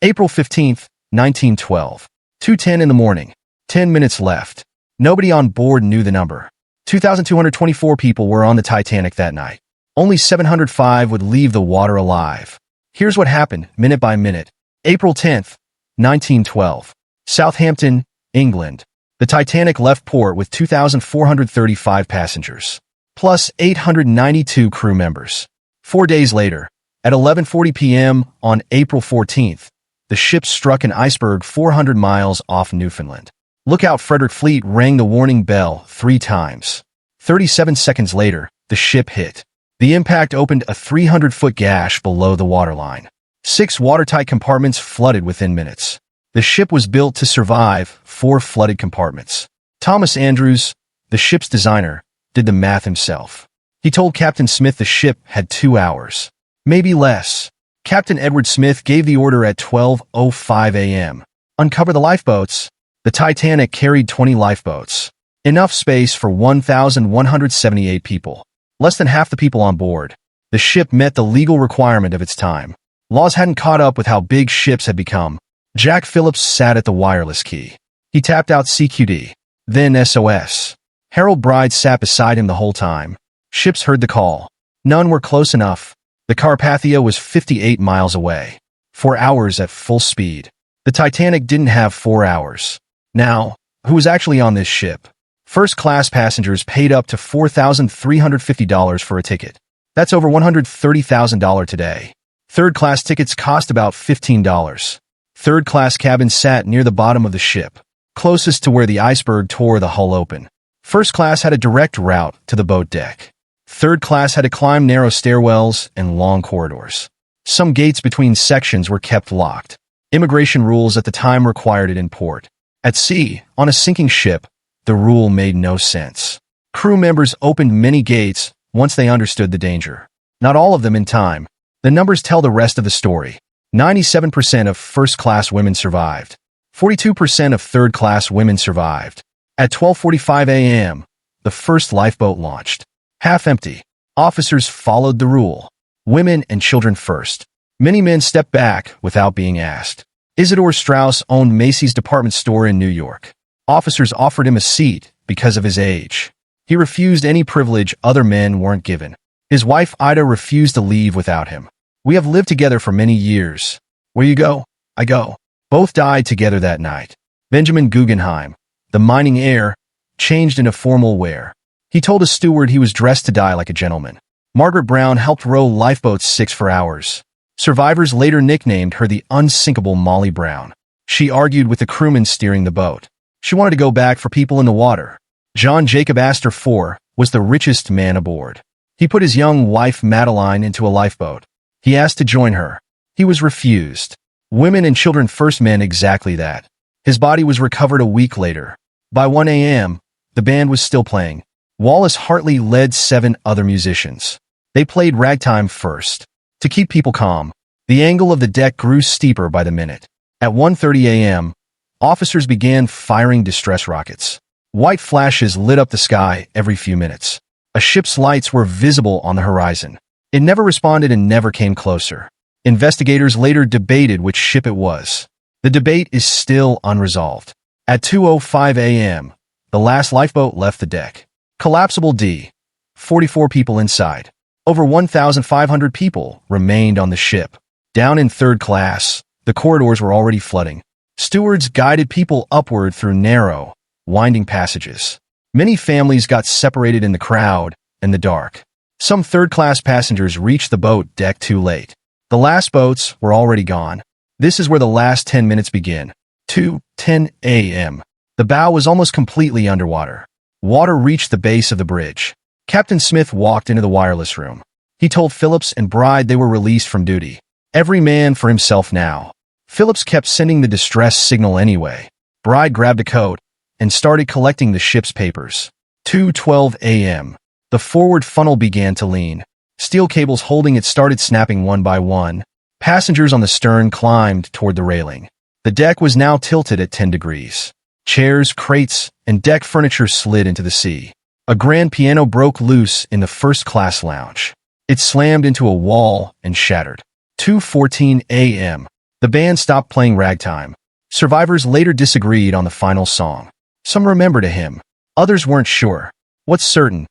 April 15th, 1912. 2:10 in the morning. 10 minutes left. Nobody on board knew the number. 2,224 people were on the Titanic that night. Only 705 would leave the water alive. Here's what happened, minute by minute. April 10th, 1912. Southampton, England. The Titanic left port with 2,435 passengers, plus 892 crew members. 4 days later, at 11:40 p.m. on April 14th, the ship struck an iceberg 400 miles off Newfoundland. Lookout Frederick Fleet rang the warning bell 3 times. 37 seconds later, the ship hit. The impact opened a 300-foot gash below the waterline. 6 watertight compartments flooded within minutes. The ship was built to survive 4 flooded compartments. Thomas Andrews, the ship's designer, did the math himself. He told Captain Smith the ship had 2 hours, maybe less. Captain Edward Smith gave the order at 12:05 a.m. Uncover the lifeboats. The Titanic carried 20 lifeboats. Enough space for 1,178 people. Less than half the people on board. The ship met the legal requirement of its time. Laws hadn't caught up with how big ships had become. Jack Phillips sat at the wireless key. He tapped out CQD, then SOS. Harold Bride sat beside him the whole time. Ships heard the call. None were close enough. The Carpathia was 58 miles away. 4 hours at full speed. The Titanic didn't have 4 hours. Now, who was actually on this ship? First-class passengers paid up to $4,350 for a ticket. That's over $130,000 today. Third-class tickets cost about $15. Third-class cabin sat near the bottom of the ship, closest to where the iceberg tore the hull open. First class had a direct route to the boat deck. Third class had to climb narrow stairwells and long corridors. Some gates between sections were kept locked. Immigration rules at the time required it in port. At sea, on a sinking ship, the rule made no sense. Crew members opened many gates once they understood the danger. Not all of them in time. The numbers tell the rest of the story. 97% of first-class women survived. 42% of third-class women survived. At 12:45 a.m., the first lifeboat launched. Half empty. Officers followed the rule. Women and children first. Many men stepped back without being asked. Isidore Straus owned Macy's department store in New York. Officers offered him a seat because of his age. He refused any privilege other men weren't given. His wife Ida refused to leave without him. We have lived together for many years. Where you go, I go. Both died together that night. Benjamin Guggenheim, the mining heir, changed into formal wear. He told a steward he was dressed to die like a gentleman. Margaret Brown helped row lifeboats 6 for hours. Survivors later nicknamed her the unsinkable Molly Brown. She argued with the crewmen steering the boat. She wanted to go back for people in the water. John Jacob Astor IV was the richest man aboard. He put his young wife Madeline into a lifeboat. He asked to join her. He was refused. Women and children first meant exactly that. His body was recovered a week later. By 1 a.m., the band was still playing. Wallace Hartley led 7 other musicians. They played ragtime first. To keep people calm, the angle of the deck grew steeper by the minute. At 1:30 a.m., officers began firing distress rockets. White flashes lit up the sky every few minutes. A ship's lights were visible on the horizon. It never responded and never came closer. Investigators later debated which ship it was. The debate is still unresolved. At 2:05 a.m., the last lifeboat left the deck. Collapsible D. 44 people inside. Over 1,500 people remained on the ship. Down in third class, the corridors were already flooding. Stewards guided people upward through narrow, winding passages. Many families got separated in the crowd and the dark. Some third-class passengers reached the boat deck too late. The last boats were already gone. This is where the last 10 minutes begin. 2:10 a.m. The bow was almost completely underwater. Water reached the base of the bridge. Captain Smith walked into the wireless room. He told Phillips and Bride they were released from duty. Every man for himself now. Phillips kept sending the distress signal anyway. Bride grabbed a coat and started collecting the ship's papers. 2:12 a.m. The forward funnel began to lean. Steel cables holding it started snapping one by one. Passengers on the stern climbed toward the railing. The deck was now tilted at 10 degrees. Chairs, crates, and deck furniture slid into the sea. A grand piano broke loose in the first-class lounge. It slammed into a wall and shattered. 2:14 a.m. The band stopped playing ragtime. Survivors later disagreed on the final song. Some remembered a hymn. Others weren't sure. What's certain?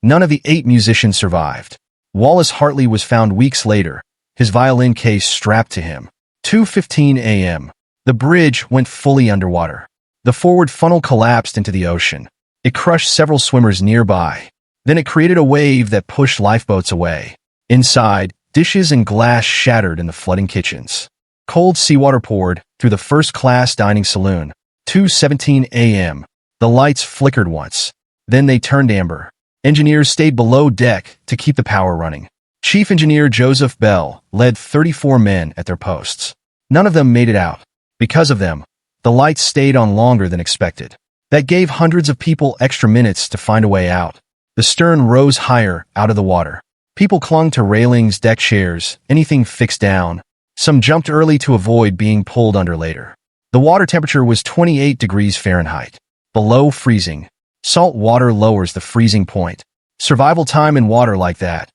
None of the 8 musicians survived. Wallace Hartley was found weeks later, his violin case strapped to him. 2:15 a.m. The bridge went fully underwater. The forward funnel collapsed into the ocean. It crushed several swimmers nearby. Then it created a wave that pushed lifeboats away. Inside, dishes and glass shattered in the flooding kitchens. Cold seawater poured through the first-class dining saloon. 2:17 a.m. The lights flickered once. Then they turned amber. Engineers stayed below deck to keep the power running. Chief Engineer Joseph Bell led 34 men at their posts. None of them made it out. Because of them, the lights stayed on longer than expected. That gave hundreds of people extra minutes to find a way out. The stern rose higher out of the water. People clung to railings, deck chairs, anything fixed down. Some jumped early to avoid being pulled under later. The water temperature was 28 degrees Fahrenheit. Below freezing. Salt water lowers the freezing point. Survival time in water like that: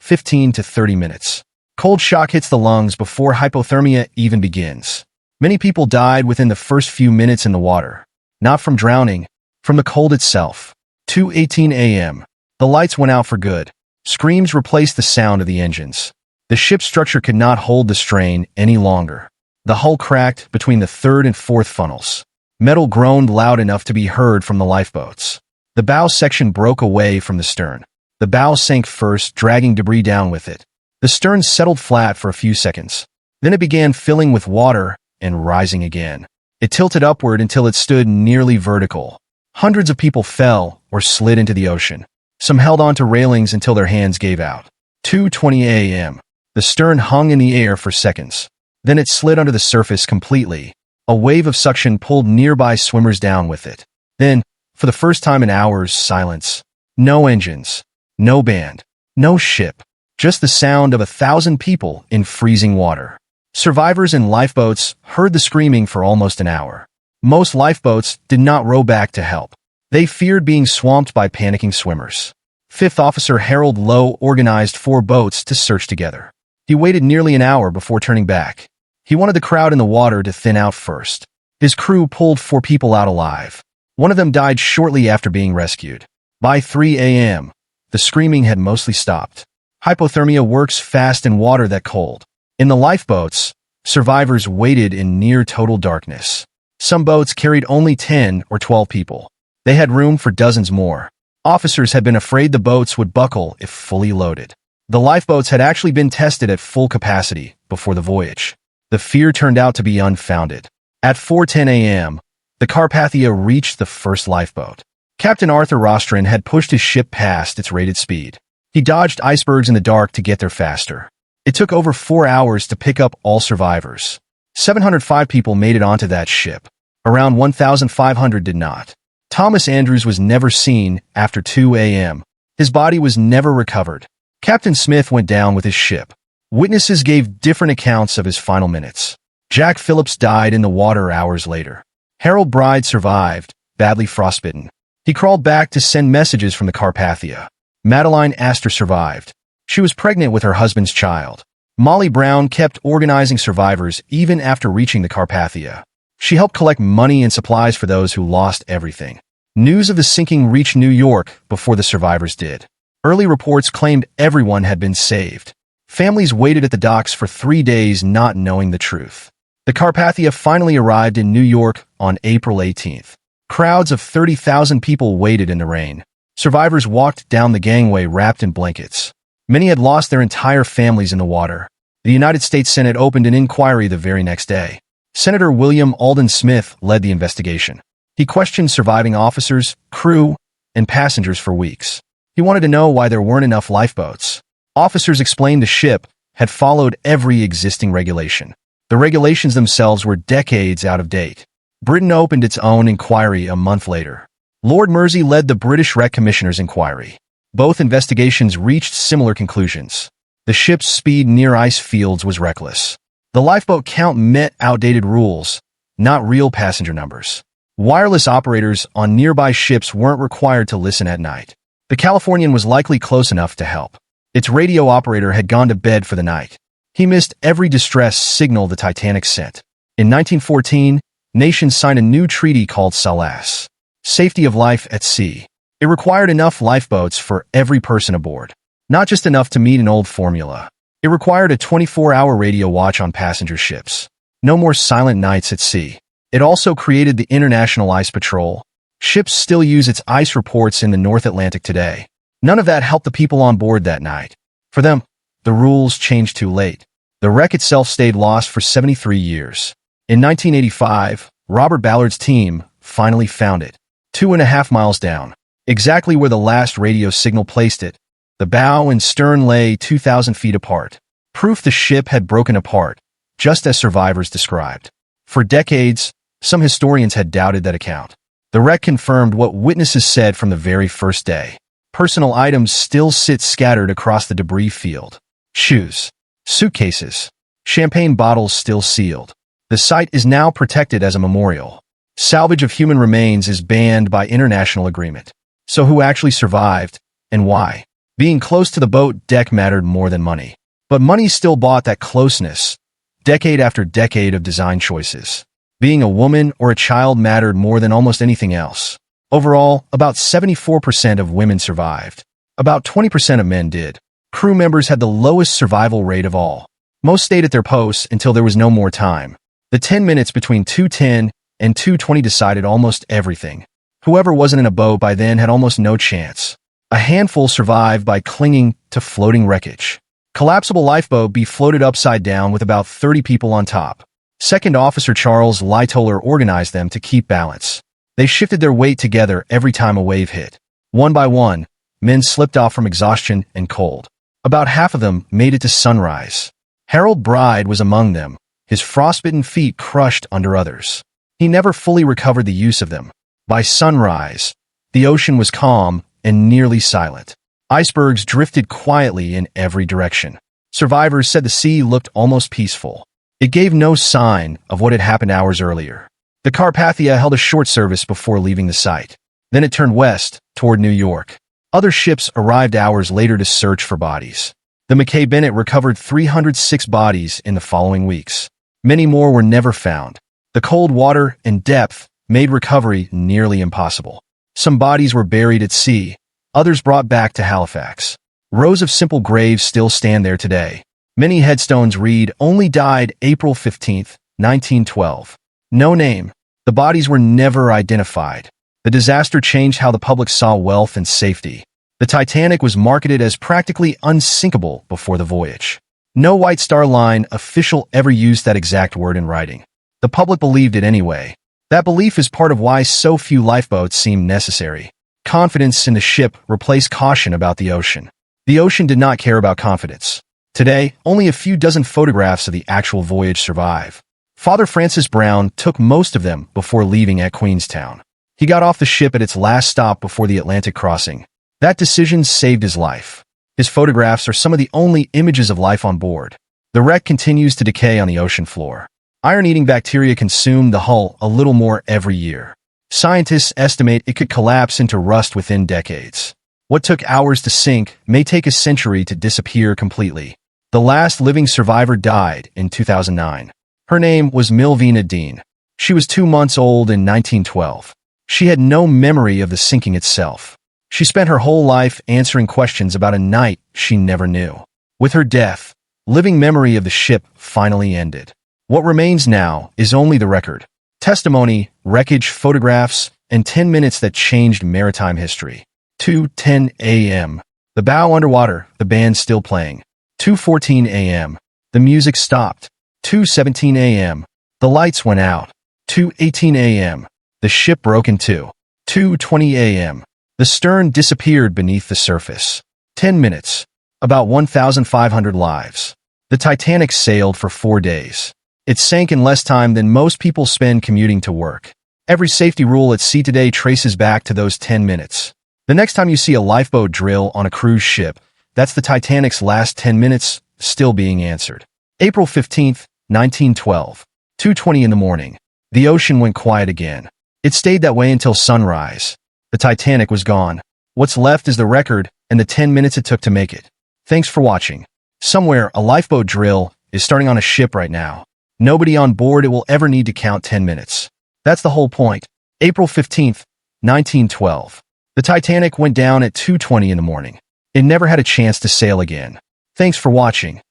15 to 30 minutes. Cold shock hits the lungs before hypothermia even begins. Many people died within the first few minutes in the water. Not from drowning, from the cold itself. 2:18 a.m. The lights went out for good. Screams replaced the sound of the engines. The ship's structure could not hold the strain any longer. The hull cracked between the third and fourth funnels. Metal groaned loud enough to be heard from the lifeboats. The bow section broke away from the stern. The bow sank first, dragging debris down with it. The stern settled flat for a few seconds. Then it began filling with water and rising again. It tilted upward until it stood nearly vertical. Hundreds of people fell or slid into the ocean. Some held onto railings until their hands gave out. 2:20 a.m. The stern hung in the air for seconds. Then it slid under the surface completely. A wave of suction pulled nearby swimmers down with it. Then, for the first time in hours, silence. No engines. No band. No ship. Just the sound of 1,000 people in freezing water. Survivors in lifeboats heard the screaming for almost an hour. Most lifeboats did not row back to help. They feared being swamped by panicking swimmers. Fifth Officer Harold Lowe organized 4 boats to search together. He waited nearly an hour before turning back. He wanted the crowd in the water to thin out first. His crew pulled 4 people out alive. One of them died shortly after being rescued. By 3 a.m., the screaming had mostly stopped. Hypothermia works fast in water that cold. In the lifeboats, survivors waited in near total darkness. Some boats carried only 10 or 12 people. They had room for dozens more. Officers had been afraid the boats would buckle if fully loaded. The lifeboats had actually been tested at full capacity before the voyage. The fear turned out to be unfounded. At 4:10 a.m., the Carpathia reached the first lifeboat. Captain Arthur Rostron had pushed his ship past its rated speed. He dodged icebergs in the dark to get there faster. It took over 4 hours to pick up all survivors. 705 people made it onto that ship. Around 1,500 did not. Thomas Andrews was never seen after 2 a.m. His body was never recovered. Captain Smith went down with his ship. Witnesses gave different accounts of his final minutes. Jack Phillips died in the water hours later. Harold Bride survived, badly frostbitten. He crawled back to send messages from the Carpathia. Madeline Astor survived. She was pregnant with her husband's child. Molly Brown kept organizing survivors even after reaching the Carpathia. She helped collect money and supplies for those who lost everything. News of the sinking reached New York before the survivors did. Early reports claimed everyone had been saved. Families waited at the docks for 3 days not knowing the truth. The Carpathia finally arrived in New York on April 18th. Crowds of 30,000 people waited in the rain. Survivors walked down the gangway wrapped in blankets. Many had lost their entire families in the water. The United States Senate opened an inquiry the very next day. Senator William Alden Smith led the investigation. He questioned surviving officers, crew, and passengers for weeks. He wanted to know why there weren't enough lifeboats. Officers explained the ship had followed every existing regulation. The regulations themselves were decades out of date. Britain opened its own inquiry a month later. Lord Mersey led the British Wreck Commissioner's inquiry. Both investigations reached similar conclusions. The ship's speed near ice fields was reckless. The lifeboat count met outdated rules, not real passenger numbers. Wireless operators on nearby ships weren't required to listen at night. The Californian was likely close enough to help. Its radio operator had gone to bed for the night. He missed every distress signal the Titanic sent. In 1914, nations signed a new treaty called SALAS, Safety of Life at Sea. It required enough lifeboats for every person aboard. Not just enough to meet an old formula. It required a 24-hour radio watch on passenger ships. No more silent nights at sea. It also created the International Ice Patrol. Ships still use its ice reports in the North Atlantic today. None of that helped the people on board that night. For them, the rules changed too late. The wreck itself stayed lost for 73 years. In 1985, Robert Ballard's team finally found it. 2.5 miles down, exactly where the last radio signal placed it. The bow and stern lay 2,000 feet apart. Proof the ship had broken apart, just as survivors described. For decades, some historians had doubted that account. The wreck confirmed what witnesses said from the very first day. Personal items still sit scattered across the debris field. Shoes, suitcases, champagne bottles still sealed. The site is now protected as a memorial. Salvage of human remains is banned by international agreement. So who actually survived, and why? Being close to the boat deck mattered more than money. But money still bought that closeness, decade after decade of design choices. Being a woman or a child mattered more than almost anything else. Overall, about 74% of women survived. About 20% of men did. Crew members had the lowest survival rate of all. Most stayed at their posts until there was no more time. The 10 minutes between 2:10 and 2:20 decided almost everything. Whoever wasn't in a boat by then had almost no chance. A handful survived by clinging to floating wreckage. Collapsible lifeboat be floated upside down with about 30 people on top. Second Officer Charles Lightoller organized them to keep balance. They shifted their weight together every time a wave hit. One by one, men slipped off from exhaustion and cold. About half of them made it to sunrise. Harold Bride was among them, his frostbitten feet crushed under others. He never fully recovered the use of them. By sunrise, the ocean was calm and nearly silent. Icebergs drifted quietly in every direction. Survivors said the sea looked almost peaceful. It gave no sign of what had happened hours earlier. The Carpathia held a short service before leaving the site. Then it turned west, toward New York. Other ships arrived hours later to search for bodies. The McKay Bennett recovered 306 bodies in the following weeks. Many more were never found. The cold water and depth made recovery nearly impossible. Some bodies were buried at sea, others brought back to Halifax. Rows of simple graves still stand there today. Many headstones read, "Only died April 15, 1912. No name. The bodies were never identified. The disaster changed how the public saw wealth and safety. The Titanic was marketed as practically unsinkable before the voyage. No White Star Line official ever used that exact word in writing. The public believed it anyway. That belief is part of why so few lifeboats seem necessary. Confidence in the ship replaced caution about the ocean. The ocean did not care about confidence. Today, only a few dozen photographs of the actual voyage survive. Father Francis Brown took most of them before leaving at Queenstown. He got off the ship at its last stop before the Atlantic crossing. That decision saved his life. His photographs are some of the only images of life on board. The wreck continues to decay on the ocean floor. Iron-eating bacteria consume the hull a little more every year. Scientists estimate it could collapse into rust within decades. What took hours to sink may take a century to disappear completely. The last living survivor died in 2009. Her name was Milvina Dean. She was 2 months old in 1912. She had no memory of the sinking itself. She spent her whole life answering questions about a night she never knew. With her death, living memory of the ship finally ended. What remains now is only the record. Testimony, wreckage, photographs, and 10 minutes that changed maritime history. 2:10 a.m. The bow underwater, the band still playing. 2:14 a.m. The music stopped. 2:17 a.m. The lights went out. 2:18 a.m. The ship broke in two. 2:20 a.m. The stern disappeared beneath the surface. 10 minutes. About 1,500 lives. The Titanic sailed for 4 days. It sank in less time than most people spend commuting to work. Every safety rule at sea today traces back to those 10 minutes. The next time you see a lifeboat drill on a cruise ship, that's the Titanic's last 10 minutes still being answered. April 15, 1912. 2:20 in the morning. The ocean went quiet again. It stayed that way until sunrise. The Titanic was gone. What's left is the record and the 10 minutes it took to make it. Thanks for watching. Somewhere, a lifeboat drill is starting on a ship right now. Nobody on board it will ever need to count 10 minutes. That's the whole point. April 15th, 1912. The Titanic went down at 2:20 in the morning. It never had a chance to sail again. Thanks for watching.